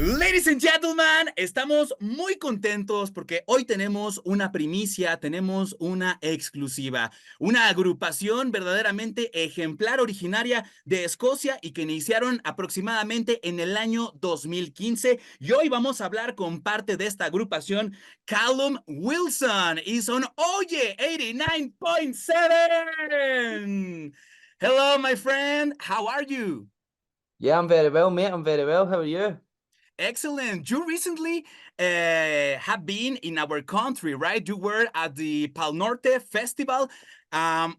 Ladies and gentlemen, estamos muy contentos porque hoy tenemos una primicia, tenemos una exclusiva, una agrupación verdaderamente ejemplar originaria de Escocia y que iniciaron aproximadamente en el año 2015. Y hoy vamos a hablar con parte de esta agrupación, Callum Wilson, y son Oye 89.7. Hello, my friend. How are you? Yeah, I'm very well, mate. I'm very well. How are you? Excellent. You recently have been in our country, right? You were at the Pal Norte Festival. Yeah.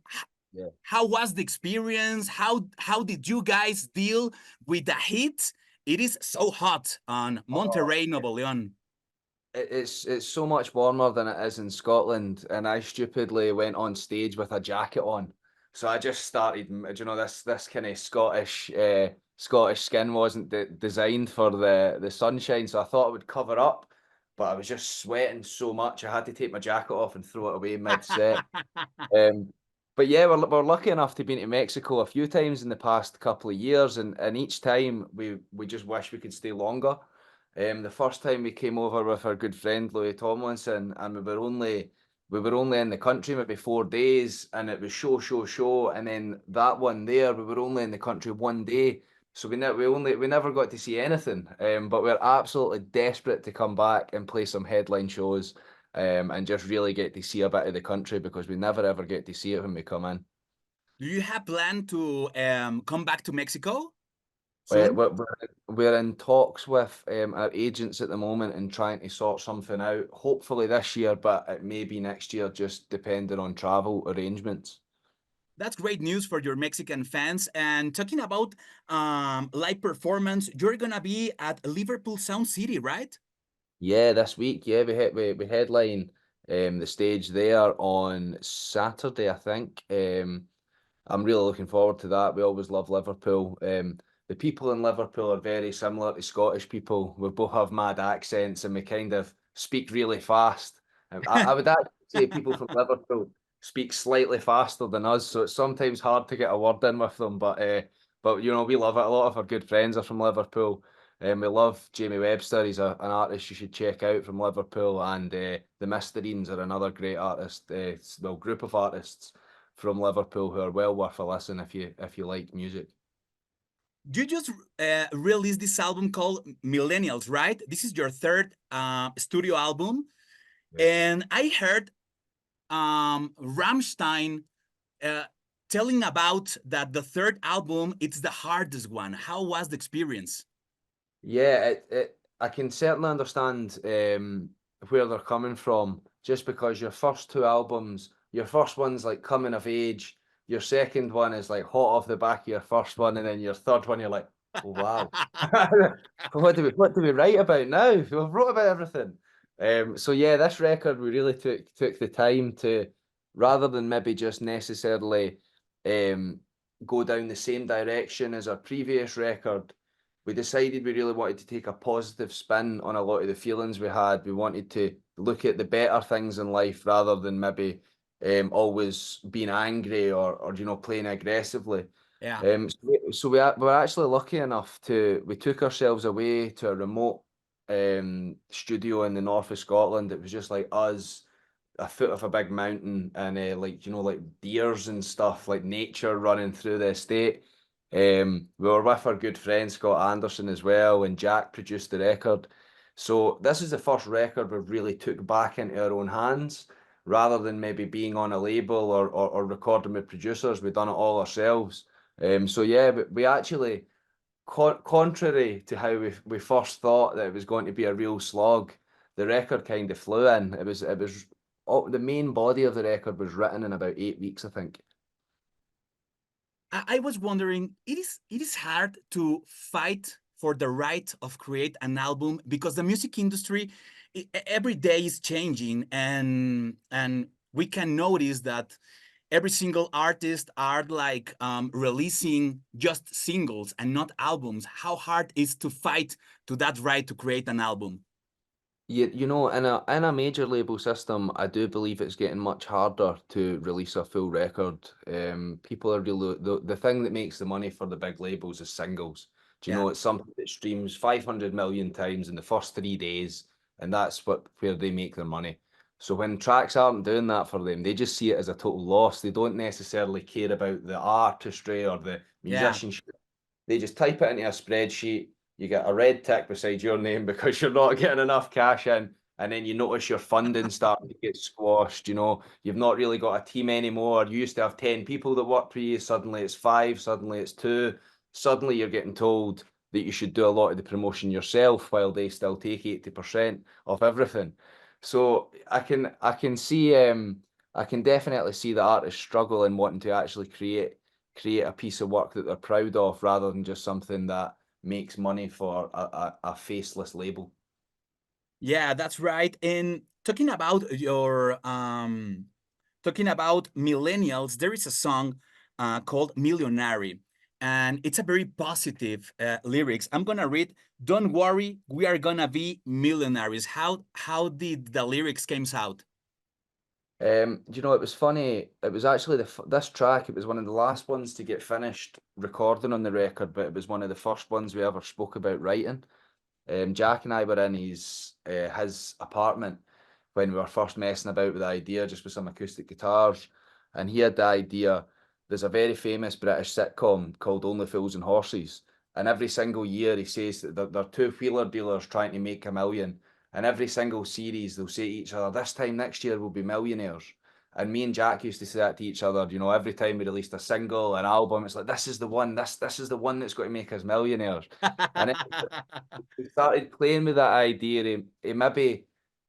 How was the experience? How did you guys deal with the heat? It is so hot on Oh, Monterrey, Nuevo León. it's so much warmer than it is in Scotland, and I stupidly went on stage with a jacket on. So I just started, you know, this kind of Scottish skin wasn't designed for the sunshine, so I thought I would cover up, but I was just sweating so much I had to take my jacket off and throw it away mid-set. Um, but yeah, we're lucky enough to been to Mexico a few times in the past couple of years, and each time we just wish we could stay longer. The first time we came over with our good friend Louis Tomlinson, and we were only in the country maybe 4 days, and it was show, and then that one there we were only in the country one day, so we never got to see anything. But we're absolutely desperate to come back and play some headline shows, and just really get to see a bit of the country because we never ever get to see it when we come in. Do you have plan to come back to Mexico Uh, soon? we're, we're we're in talks with our agents at the moment and trying to sort something out. Hopefully this year, but it may be next year, just depending on travel arrangements. That's great news for your Mexican fans. And talking about live performance, you're gonna be at Liverpool Sound City, right? Yeah, this week, yeah, we headline the stage there on Saturday, I think. I'm really looking forward to that. We always love Liverpool. The people in Liverpool are very similar to Scottish people. We both have mad accents and we kind of speak really fast. I would actually say people from Liverpool speak slightly faster than us, so it's sometimes hard to get a word in with them. But you know, we love it. A lot of our good friends are from Liverpool. We love Jamie Webster. He's an artist you should check out from Liverpool, and the Mysterines are another great artist. Well, group of artists from Liverpool who are well worth a listen if you like music. You just released this album called Millennials, right? This is your third studio album. Yeah. And I heard Rammstein uh, telling about that the third album, it's the hardest one. How was the experience? Yeah, I can certainly understand where they're coming from, just because your first two albums, your first one's like coming of age, your second one is like hot off the back of your first one, and then your third one, you're like, oh, wow. What do we write about now? We've wrote about everything. So yeah, this record we really took the time to, rather than maybe just necessarily um go down the same direction as our previous record. We decided we really wanted to take a positive spin on a lot of the feelings we had. We wanted to look at the better things in life rather than maybe always being angry or you know, playing aggressively. Yeah. We're actually lucky enough we took ourselves away to a remote studio in the north of Scotland. It was just like us, a foot of a big mountain, and like, you know, like deers and stuff, like nature running through the estate. We were with our good friend Scott Anderson as well, and Jack produced the record. So this is the first record we've really took back into our own hands, rather than maybe being on a label or recording with producers. We've done it all ourselves. So yeah, but we actually, contrary to how we first thought that it was going to be a real slog, the record kind of flew in. It was the main body of the record was written in about 8 weeks, I think. I was wondering, it is hard to fight for the right of create an album because the music industry every day is changing, and we can notice that every single artist are like releasing just singles and not albums. How hard is to fight to that right to create an album? You know, in a major label system, I do believe it's getting much harder to release a full record. People are really the thing that makes the money for the big labels is singles. Do you Yeah. know it's something that streams 500 million times in the first 3 days, and that's where they make their money. So when tracks aren't doing that for them, they just see it as a total loss. They don't necessarily care about the artistry or the Yeah. musicianship. They just type it into a spreadsheet. You get a red tick beside your name because you're not getting enough cash in. And then you notice your funding starting to get squashed. You know, you've not really got a team anymore. You used to have 10 people that work for you. Suddenly it's five, suddenly it's two. Suddenly you're getting told that you should do a lot of the promotion yourself while they still take 80% of everything. So I can see I can definitely see the artists struggle in wanting to actually create a piece of work that they're proud of rather than just something that makes money for a faceless label. Yeah, that's right. And talking about millennials, there is a song called Millionary, and it's a very positive lyrics. I'm gonna read, "Don't worry, we are gonna be millionaires." How did the lyrics came out? You know, it was funny. It was actually this track. It was one of the last ones to get finished recording on the record, but it was one of the first ones we ever spoke about writing. Jack and I were in his apartment when we were first messing about with the idea, just with some acoustic guitars, and he had the idea. There's a very famous British sitcom called Only Fools and Horses, and every single year he says that they're two wheeler dealers trying to make a million, and every single series they'll say to each other, "This time next year we'll be millionaires." And me and Jack used to say that to each other, you know, every time we released a single, an album, it's like, this is the one, this is the one that's going to make us millionaires. And he started playing with that idea of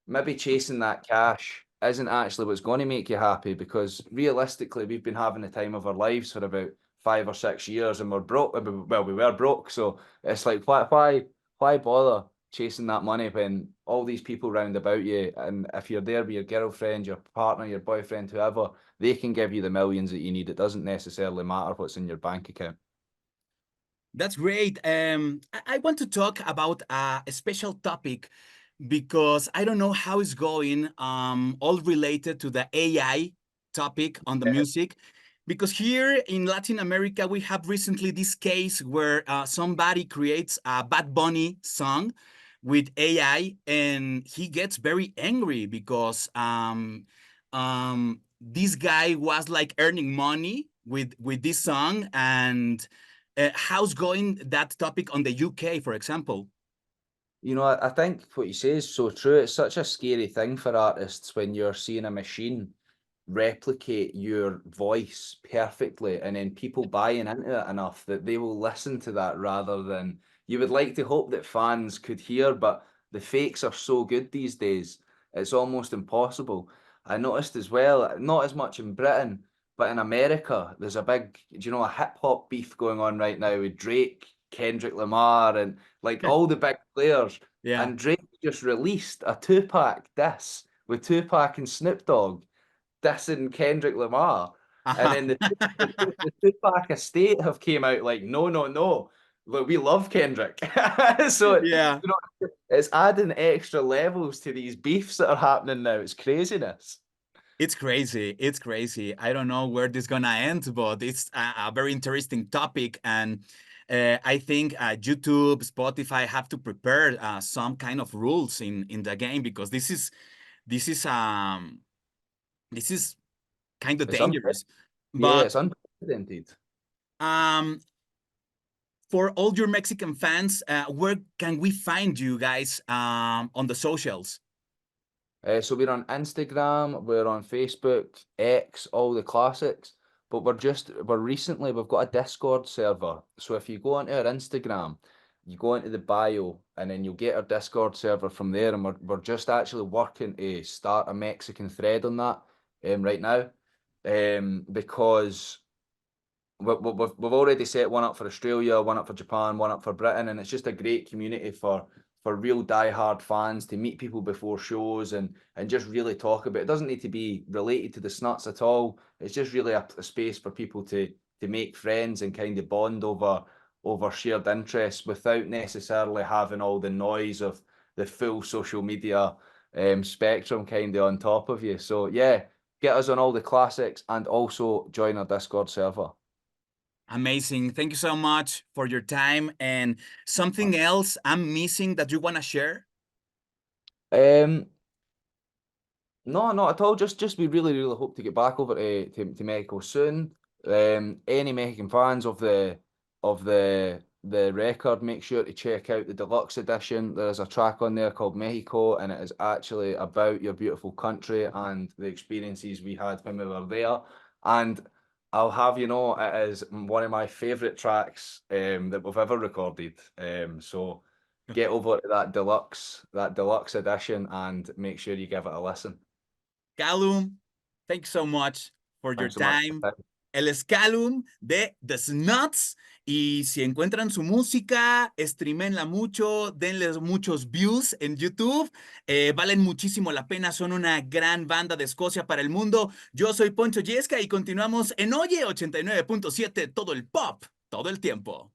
maybe chasing that cash isn't actually what's going to make you happy, because realistically we've been having the time of our lives for about 5 or 6 years and we're broke. Well, we were broke, so it's like why bother chasing that money when all these people round about you, and if you're there with your girlfriend, your partner, your boyfriend, whoever, they can give you the millions that you need. It doesn't necessarily matter what's in your bank account. That's great. I want to talk about a special topic because I don't know how it's going, all related to the AI topic on the music. Because here in Latin America, we have recently this case where somebody creates a Bad Bunny song with AI and he gets very angry because this guy was like earning money with this song. And how's going that topic on the UK, for example? You know, I think what you say is so true. It's such a scary thing for artists when you're seeing a machine replicate your voice perfectly, and then people buying into it enough that they will listen to that rather than you would like to hope that fans could hear, but the fakes are so good these days, it's almost impossible. I noticed as well, not as much in Britain, but in America, there's a big, do you know, a hip hop beef going on right now with Drake, Kendrick Lamar, and like all the big players. Yeah. And Drake just released a two-pack diss with Tupac and Snoop Dogg dissing Kendrick Lamar. And Uh-huh. then the Tupac estate have came out like, no, no, no. Look, we love Kendrick. So, Yeah. you know, it's adding extra levels to these beefs that are happening now. It's craziness. It's crazy. It's crazy. I don't know where this gonna end, but it's a very interesting topic, and I think YouTube, Spotify have to prepare some kind of rules in the game because this is um this is kind of It's un dangerous. Yeah, But it's unprecedented. um, for all your Mexican fans, where can we find you guys on the socials? So we're on Instagram, we're on Facebook, X, all the classics. But we've got a Discord server. So if you go onto our Instagram, you go into the bio, and then you'll get our Discord server from there. And we're just actually working to start a Mexican thread on that right now. Because we've already set one up for Australia, one up for Japan, one up for Britain, and it's just a great community for real die-hard fans to meet people before shows and just really talk about it. It doesn't need to be related to the Snuts at all. It's just really a space for people to make friends and kind of bond over shared interests without necessarily having all the noise of the full social media spectrum kind of on top of you. So yeah, get us on all the classics and also join our Discord server. Amazing. Thank you so much for your time. And something else I'm missing that you want to share? Um, No, not at all. Just we really hope to get back over to Mexico soon. Any Mexican fans of the record, make sure to check out the deluxe edition. There's a track on there called Mexico, and it is actually about your beautiful country and the experiences we had when we were there. And I'll have you know, it is one of my favorite tracks that we've ever recorded. So get over to that deluxe edition, and make sure you give it a listen. Callum, thank you so much for your Thanks so much. time. Él es Callum de The Snuts. Y si encuentran su música, streamenla mucho, denles muchos views en YouTube. Valen muchísimo la pena, son una gran banda de Escocia para el mundo. Yo soy Poncho Yesca y continuamos en Oye 89.7, todo el pop, todo el tiempo.